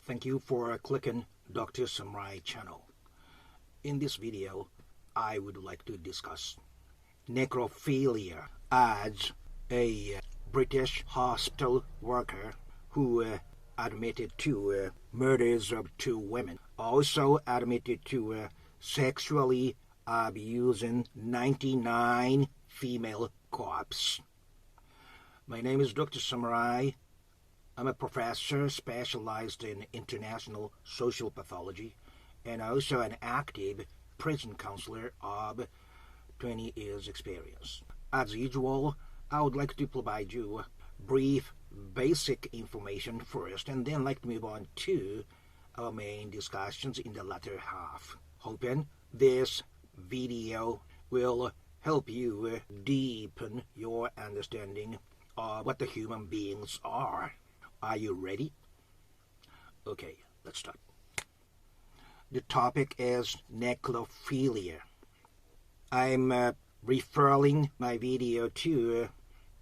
Thank you for clicking Dr. Samurai channel. In this video, I would like to discuss necrophilia as a British hospital worker who admitted to murders of 2 women, also admitted to sexually abusing 99 female cops. My name is Dr. Samurai. I'm a professor specialized in international social pathology and also an active prison counselor of 20 years experience. As usual, I would like to provide you brief basic information first and then like to move on to our main discussions in the latter half. Hoping this video will help you deepen your understanding of what the human beings are. Are you ready? Okay, let's start. The topic is necrophilia. I'm referring my video to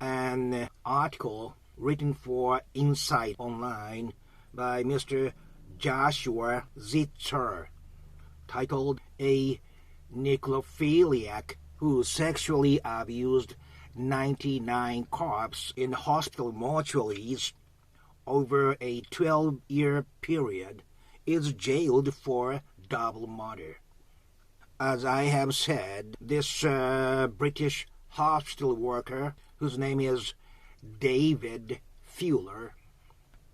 an article written for Insight Online by Mr. Joshua Zitzer, titled "A Necrophiliac Who Sexually Abused 99 Cops in Hospital Mortuaries over a 12-year period is jailed for double murder." As I have said, this British hospital worker, whose name is David Fuller,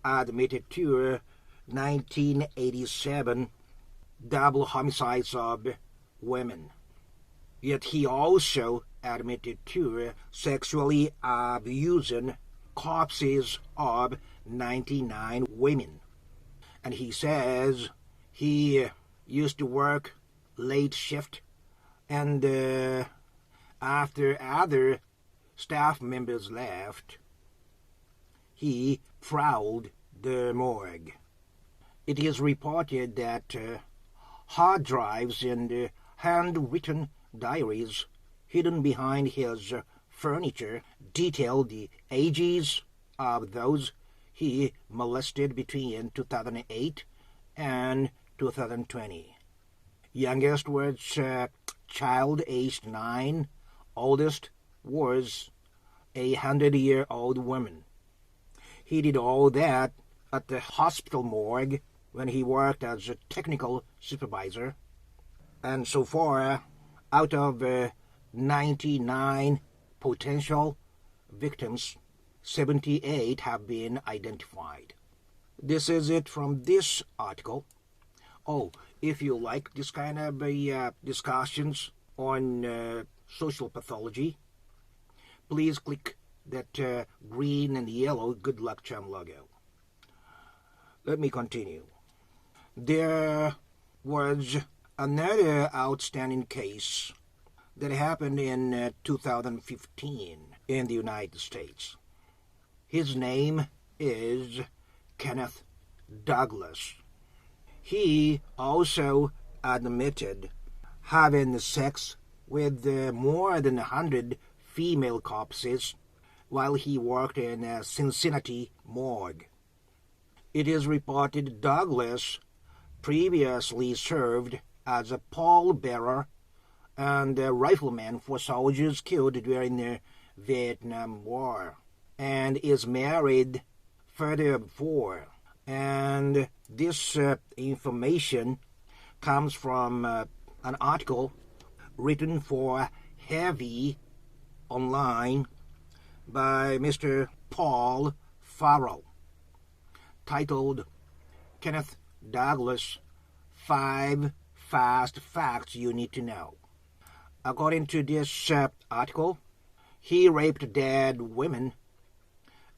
admitted to 1987 double homicides of women. Yet he also admitted to sexually abusing corpses of 99 women. And he says he used to work late shift, and after other staff members left, he prowled the morgue. It is reported that hard drives and handwritten diaries hidden behind his furniture detail the ages of those he molested between 2008 and 2020. Youngest was child aged 9. Oldest was a 100-year-old woman. He did all that at the hospital morgue when he worked as a technical supervisor. And so far, out of 99 potential victims, 78 have been identified. This is it from this article. Oh, if you like this kind of discussions on social pathology, please click that green and yellow good luck charm logo. Let me continue. There was another outstanding case that happened in 2015 in the United States. His name is Kenneth Douglas. He also admitted having sex with more than 100 female corpses while he worked in a Cincinnati morgue. It is reported Douglas previously served as a pallbearer and a rifleman for soldiers killed during the Vietnam War, and is married furthermore. And this information comes from an article written for Heavy Online by Mr. Paul Farrell, titled "Kenneth Douglas, 5 Fast Facts You Need to Know." According to this article, he raped dead women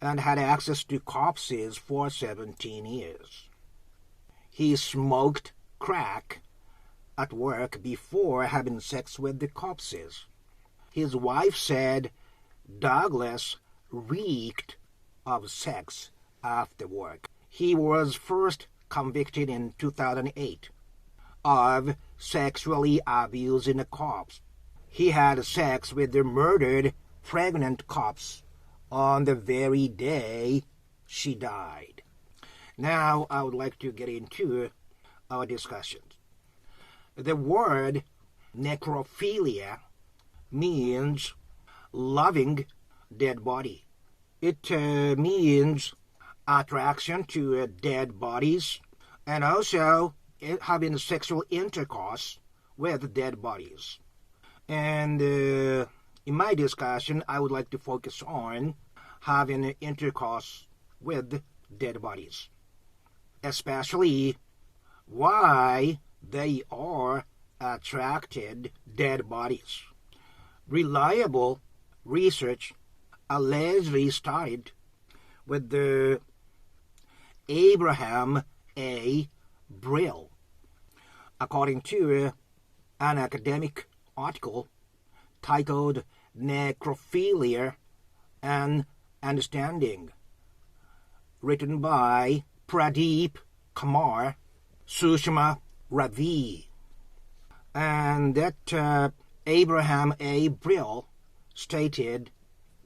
and had access to corpses for 17 years. He smoked crack at work before having sex with the corpses. His wife said Douglas reeked of sex after work. He was first convicted in 2008 of sexually abusing a corpse. He had sex with the murdered pregnant corpse on the very day she died. Now I would like to get into our discussion. The word necrophilia means loving dead body. It means attraction to dead bodies and also having sexual intercourse with dead bodies. And in my discussion, I would like to focus on having intercourse with dead bodies, especially why they are attracted dead bodies. Reliable research allegedly started with the Abraham A. Brill. According to an academic article titled Necrophilia and Understanding, written by Pradeep Kumar, Sushma Ravi, and that Abraham A. Brill stated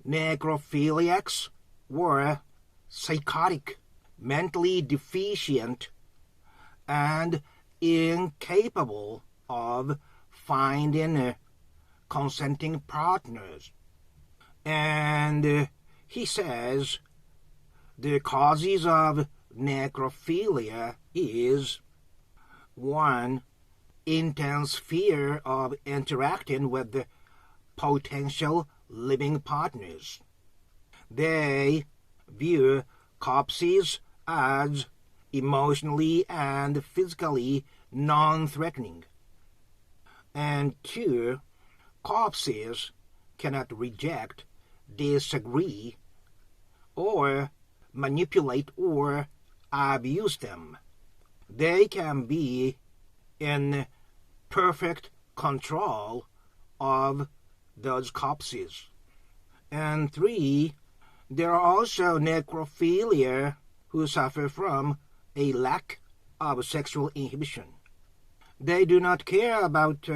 necrophiliacs were psychotic, mentally deficient, and incapable of finding consenting partners. And he says the causes of necrophilia is 1. Intense fear of interacting with the potential living partners. They view corpses as emotionally and physically non-threatening. And 2, corpses cannot reject, disagree, or manipulate or abuse them. They can be in perfect control of those corpses. And 3, there are also necrophilia who suffer from a lack of sexual inhibition. They do not care about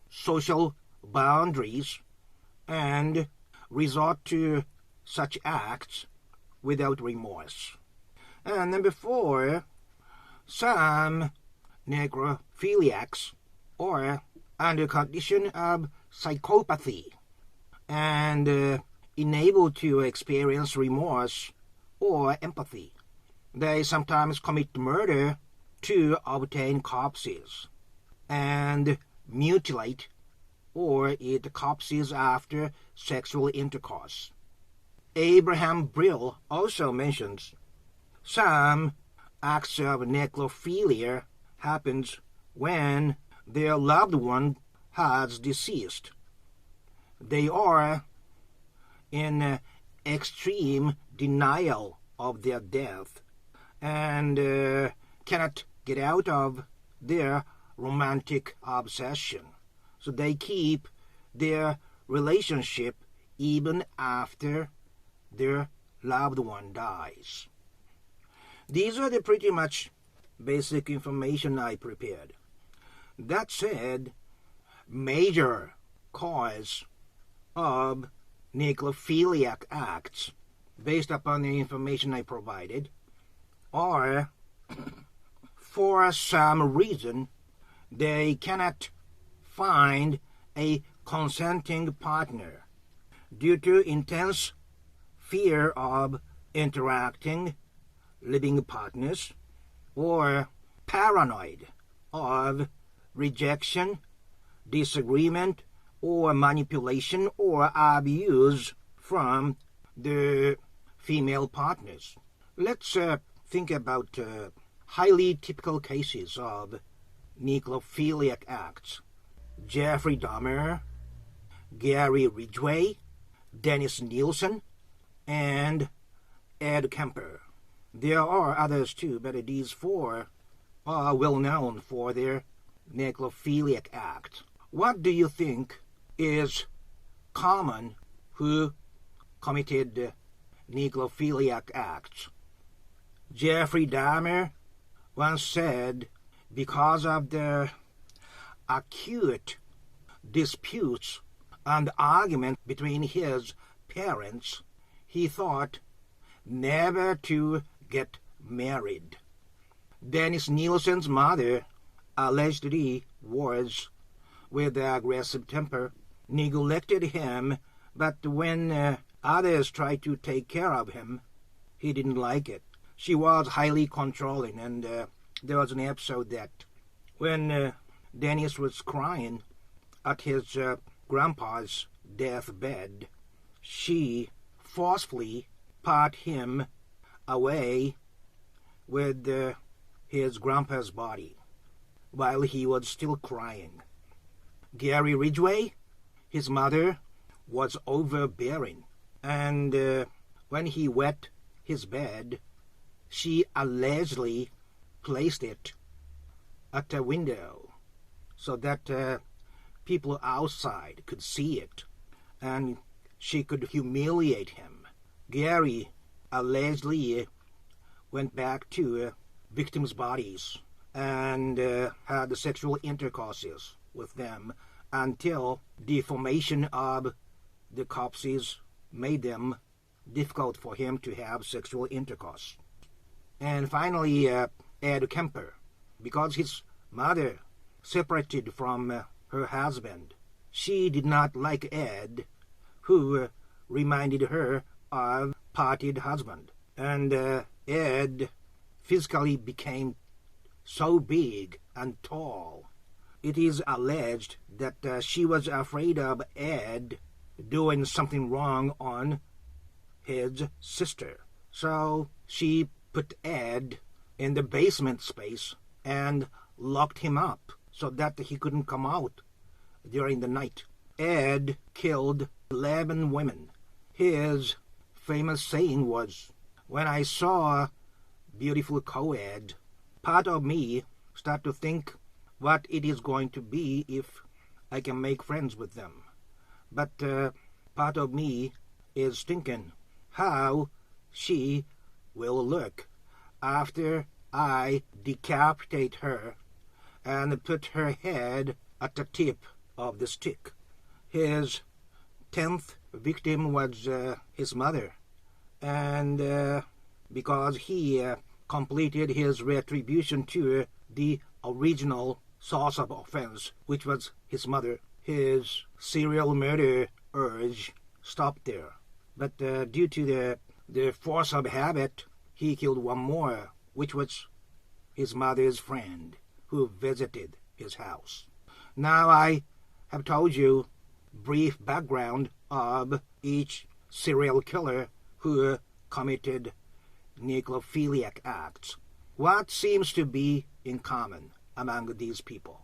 social boundaries and resort to such acts without remorse. And number 4, some necrophiliacs are under condition of psychopathy and unable to experience remorse or empathy. They sometimes commit murder to obtain corpses and mutilate or eat corpses after sexual intercourse. Abraham Brill also mentions some acts of necrophilia happens when their loved one has deceased. They are in extreme denial of their death and cannot get out of their romantic obsession. So they keep their relationship even after their loved one dies. These are the pretty much basic information I prepared. That said, major cause of necrophiliac acts, based upon the information I provided, are for some reason they cannot find a consenting partner due to intense fear of interacting living partners, or paranoid of rejection, disagreement, or manipulation or abuse from the female partners. Let's think about highly typical cases of necrophiliac acts. Jeffrey Dahmer, Gary Ridgway, Dennis Nielsen, and Ed Kemper. There are others too, but these 4 are well known for their necrophiliac act. What do you think is common who committed necrophiliac acts? Jeffrey Dahmer once said because of the acute disputes and argument between his parents, he thought never to get married. Dennis Nielsen's mother allegedly was, with aggressive temper, neglected him, but when others tried to take care of him, he didn't like it. She was highly controlling, and there was an episode that when Dennis was crying at his grandpa's deathbed, she forcefully pat him away with his grandpa's body while he was still crying. Gary Ridgway, his mother, was overbearing, and when he wet his bed, she allegedly placed it at a window so that people outside could see it, and she could humiliate him. Gary allegedly went back to victims' bodies and had sexual intercourses with them until deformation of the corpses made them difficult for him to have sexual intercourse. And finally, Ed Kemper, because his mother separated from her husband, she did not like Ed, who reminded her of parted husband. And Ed physically became so big and tall. It is alleged that she was afraid of Ed doing something wrong on his sister. So she put Ed in the basement space and locked him up so that he couldn't come out during the night. Ed killed 11 women. His famous saying was, "When I saw beautiful co-ed, part of me start to think what it is going to be if I can make friends with them. But part of me is thinking how she will look after I decapitate her and put her head at the tip of the stick." His 10th victim was his mother, and because he completed his retribution to the original source of offense, which was his mother, his serial murder urge stopped there. But due to the force of habit, he killed one more, which was his mother's friend who visited his house. Now I have told you brief background of each serial killer who committed necrophiliac acts. What seems to be in common among these people?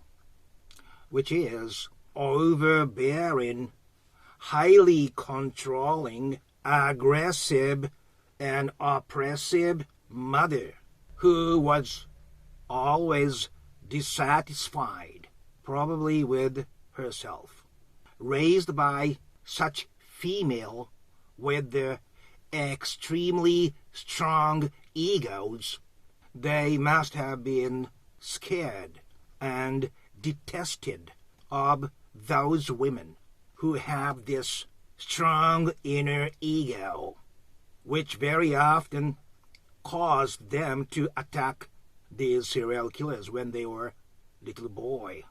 Which is overbearing, highly controlling, aggressive, and oppressive mother who was always dissatisfied, probably with herself. Raised by such female with their extremely strong egos, they must have been scared and detested of those women who have this strong inner ego, which very often caused them to attack these serial killers when they were little boy.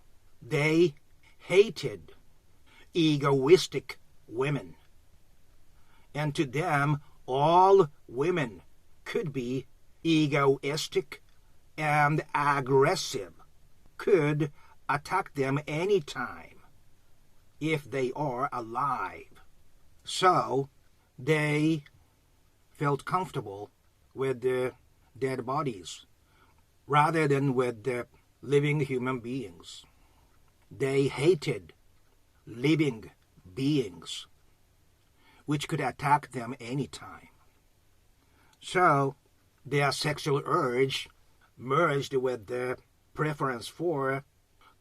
They hated egoistic women, and to them all women could be egoistic and aggressive, could attack them anytime if they are alive. So they felt comfortable with the dead bodies rather than with the living human beings. They hated living beings which could attack them anytime. So their sexual urge merged with the preference for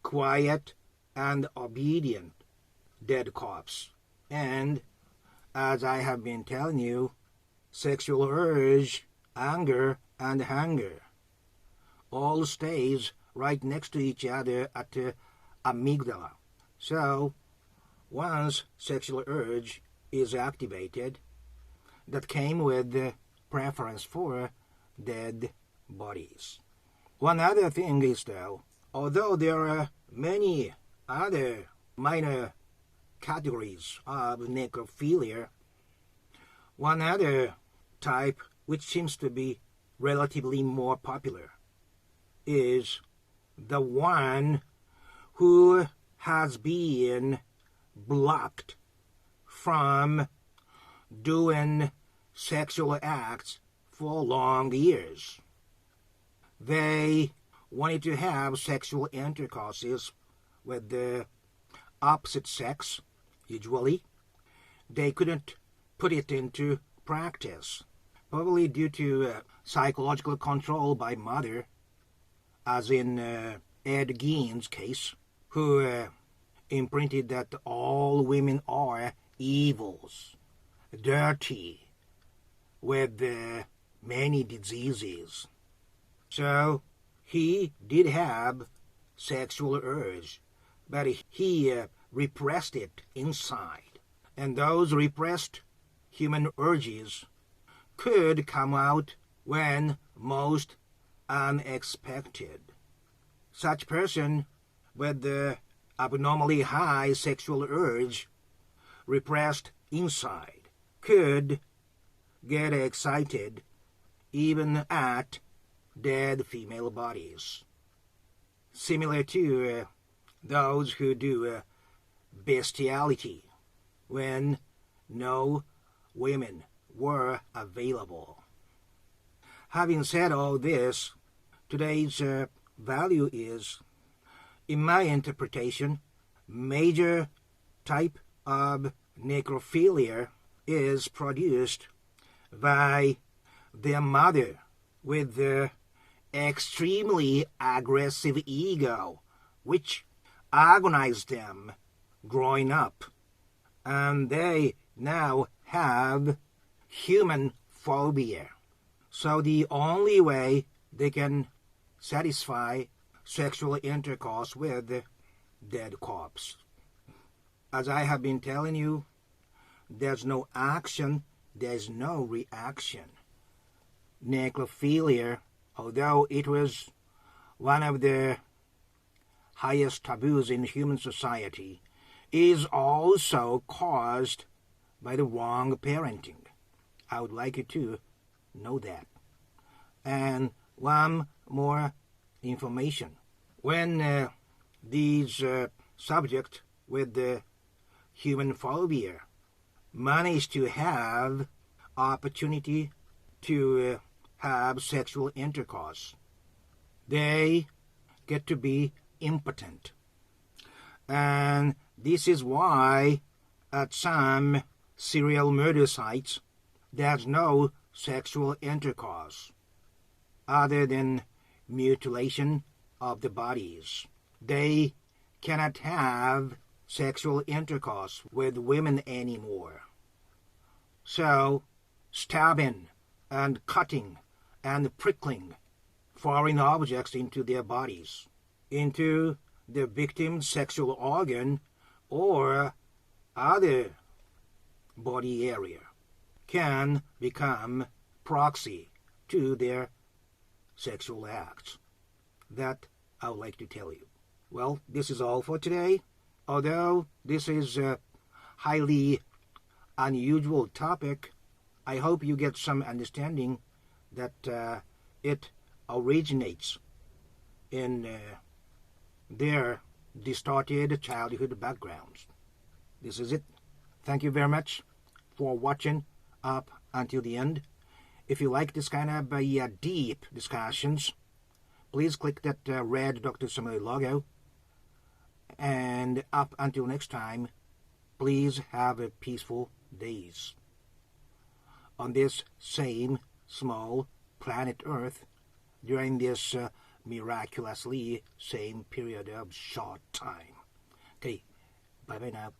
quiet and obedient dead corpse. And as I have been telling you, sexual urge, anger, and hunger all stays right next to each other at the amygdala. So once sexual urge is activated, that came with the preference for dead bodies. One other thing is, though, although there are many other minor categories of necrophilia, one other type which seems to be relatively more popular is the one who has been blocked from doing sexual acts for long years. They wanted to have sexual intercourses with the opposite sex, usually. They couldn't put it into practice, probably due to psychological control by mother, as in Ed Gein's case, who imprinted that all women are evils, dirty, with many diseases. So he did have sexual urge, but he repressed it inside. And those repressed human urges could come out when most unexpected. Such person with the abnormally high sexual urge repressed inside could get excited even at dead female bodies, similar to those who do bestiality when no women were available. Having said all this, today's value is, in my interpretation, major type of necrophilia is produced by their mother with their extremely aggressive ego, which agonized them growing up, and they now have human phobia. So the only way they can satisfy sexual intercourse with dead corpse. As I have been telling you, there's no action, there's no reaction. Necrophilia, although it was one of the highest taboos in human society, is also caused by the wrong parenting. I would like you to know that. And one more information. When these subjects with the human phobia manage to have opportunity to have sexual intercourse, they get to be impotent. And this is why at some serial murder sites there's no sexual intercourse other than mutilation of the bodies. They cannot have sexual intercourse with women anymore. So stabbing and cutting and prickling foreign objects into their bodies, into the victim's sexual organ or other body area, can become proxy to their sexual acts. That I would like to tell you. Well, this is all for today. Although this is a highly unusual topic, I hope you get some understanding that it originates in their distorted childhood backgrounds. This is it. Thank you very much for watching up until the end. If you like this kind of deep discussions, please click that red Dr. Samuel logo. And up until next time, please have a peaceful days. On this same small planet Earth, during this miraculously same period of short time. Okay, bye-bye now.